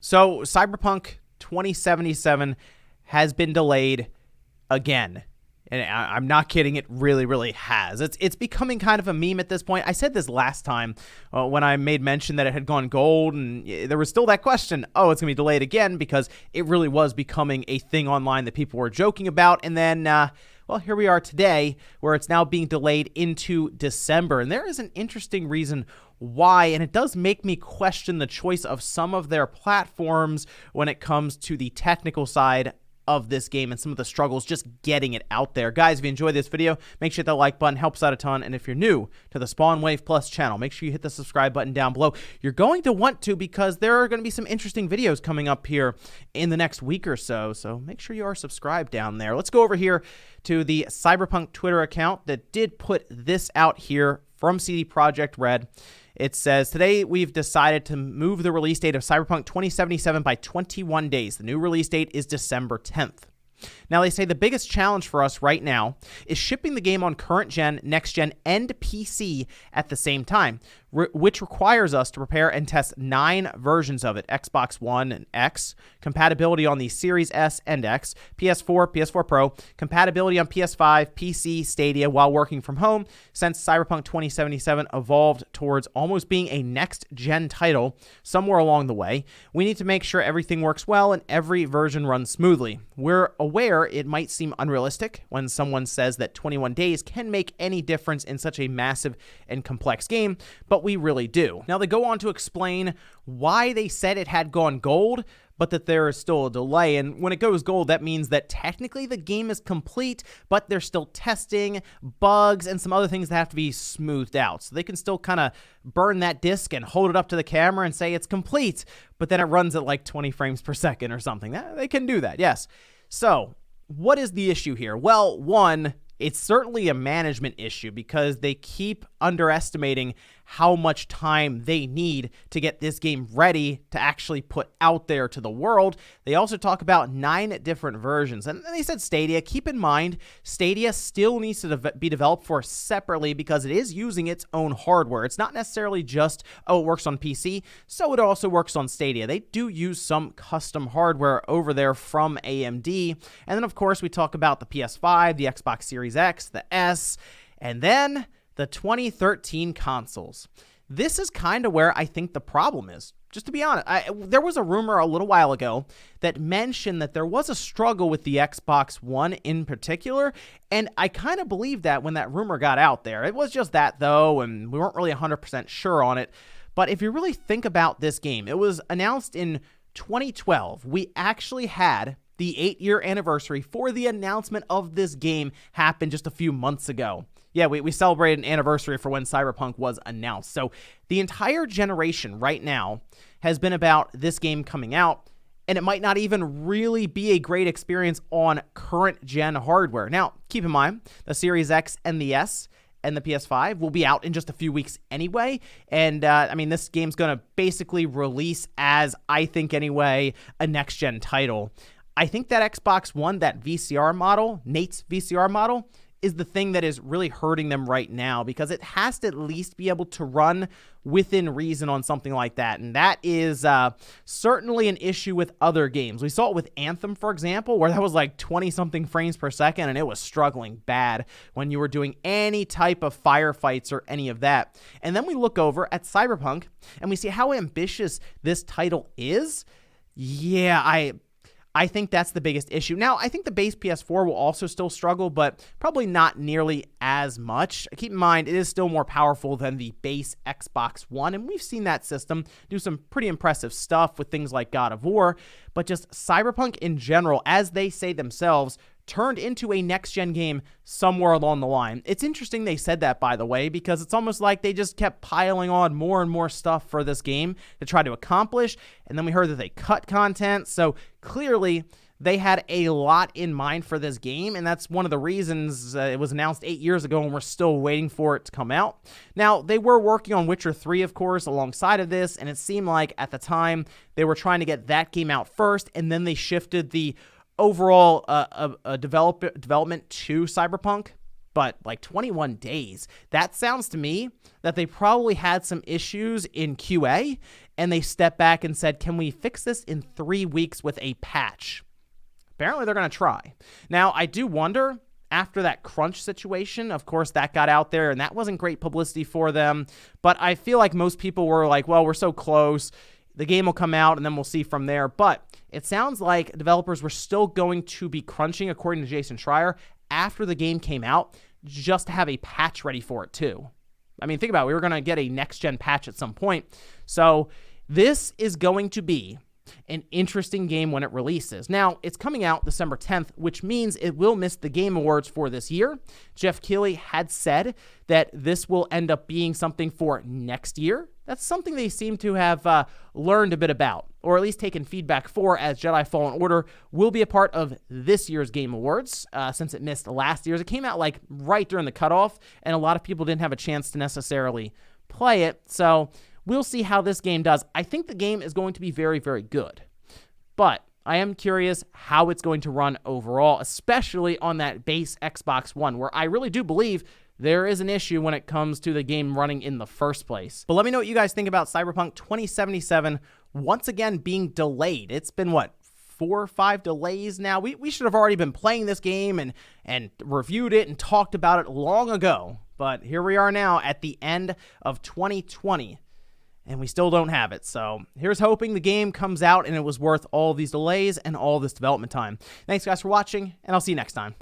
So Cyberpunk 2077 has been delayed again. And I'm not kidding, it really has. It's becoming kind of a meme at this point. I said this last time when I made mention that it had gone gold, and there was still that question, oh, it's going to be delayed again, because it really was becoming a thing online that people were joking about. And then, well, here we are today, where it's now being delayed into December. And there is an interesting reason why, and it does make me question the choice of some of their platforms when it comes to the technical side of this game and some of the struggles just getting it out there. Guys, if you enjoyed this video, make sure you hit that like button, helps out a ton. And if you're new to the Spawn Wave Plus channel, make sure you hit the subscribe button down below. You're going to want to, because there are going to be some interesting videos coming up here in the next week or so. So make sure you are subscribed down there. Let's go over here to the Cyberpunk Twitter account that did put this out here from CD Projekt Red. It says, today we've decided to move the release date of Cyberpunk 2077 by 21 days. The new release date is December 10th. Now, they say the biggest challenge for us right now is shipping the game on current gen, next gen, and PC at the same time, which requires us to prepare and test 9 versions of it: Xbox One and X, compatibility on the Series S and X, PS4, PS4 Pro, compatibility on PS5, PC, Stadia, while working from home, since Cyberpunk 2077 evolved towards almost being a next-gen title somewhere along the way. We need to make sure everything works well and every version runs smoothly. We're aware it might seem unrealistic when someone says that 21 days can make any difference in such a massive and complex game, but we really do. Now, they go on to explain why they said it had gone gold, but that there is still a delay. And when it goes gold, that means that technically the game is complete, but they're still testing bugs and some other things that have to be smoothed out. So they can still kind of burn that disc and hold it up to the camera and say it's complete, but then it runs at like 20 frames per second or something. They can do that, yes. So what is the issue here? Well, one, it's certainly a management issue, because they keep underestimating how much time they need to get this game ready to actually put out there to the world. They also talk about 9 different versions. And they said Stadia. Keep in mind, Stadia still needs to be developed for separately, because it is using its own hardware. It's not necessarily just, oh, it works on PC, so it also works on Stadia. They do use some custom hardware over there from AMD. And then, of course, we talk about the PS5, the Xbox Series X, the S, and then the 2013 consoles. This is kind of where I think the problem is. Just to be honest, there was a rumor a little while ago that mentioned that there was a struggle with the Xbox One in particular, and I kind of believed that when that rumor got out there. It was just that, though, and we weren't really 100% sure on it. But if you really think about this game, it was announced in 2012. We actually had the 8-year anniversary for the announcement of this game happen just a few months ago. Yeah, we celebrated an anniversary for when Cyberpunk was announced. So the entire generation right now has been about this game coming out, and it might not even really be a great experience on current gen hardware. Now, keep in mind, the Series X and the S and the PS5 will be out in just a few weeks anyway. And, I mean, this game's going to basically release as, I think anyway, a next-gen title. I think that Xbox One, that VCR model, Nate's VCR model, is the thing that is really hurting them right now, because it has to at least be able to run within reason on something like that. And that is certainly an issue with other games. We saw it with Anthem, for example, where that was like 20-something frames per second, and it was struggling bad when you were doing any type of firefights or any of that. And then we look over at Cyberpunk, and we see how ambitious this title is. Yeah, I think that's the biggest issue. Now, I think the base PS4 will also still struggle, but probably not nearly as much. Keep in mind, it is still more powerful than the base Xbox One, and we've seen that system do some pretty impressive stuff with things like God of War, but just Cyberpunk in general, as they say themselves, turned into a next-gen game somewhere along the line. It's interesting they said that, by the way, because it's almost like they just kept piling on more and more stuff for this game to try to accomplish, and then we heard that they cut content, so clearly they had a lot in mind for this game, and that's one of the reasons it was announced 8 years ago, and we're still waiting for it to come out. Now, they were working on Witcher 3, of course, alongside of this, and it seemed like at the time they were trying to get that game out first, and then they shifted the overall development to Cyberpunk. but like 21 days. That sounds to me that they probably had some issues in QA, and they stepped back and said, can we fix this in 3 weeks with a patch? Apparently, they're going to try. Now, I do wonder, after that crunch situation, of course, that got out there, and that wasn't great publicity for them, but I feel like most people were like, well, we're so close. The game will come out, and then we'll see from there. But it sounds like developers were still going to be crunching, according to Jason Schreier, after the game came out, just to have a patch ready for it, too. I mean, think about it. We were going to get a next-gen patch at some point. So this is going to be an interesting game when it releases. Now, it's coming out December 10th, which means it will miss the Game Awards for this year. Jeff Keighley had said that this will end up being something for next year. That's something they seem to have learned a bit about, or at least taken feedback for, as Jedi Fallen Order will be a part of this year's Game Awards, since it missed last year's. It came out like right during the cutoff, and a lot of people didn't have a chance to necessarily play it, so we'll see how this game does. I think the game is going to be very, very good, but I am curious how it's going to run overall, especially on that base Xbox One, where I really do believe there is an issue when it comes to the game running in the first place. But let me know what you guys think about Cyberpunk 2077 once again being delayed. It's been, what, 4 or 5 delays now? We should have already been playing this game and reviewed it and talked about it long ago. But here we are now at the end of 2020. And we still don't have it. So here's hoping the game comes out and it was worth all these delays and all this development time. Thanks, guys, for watching, and I'll see you next time.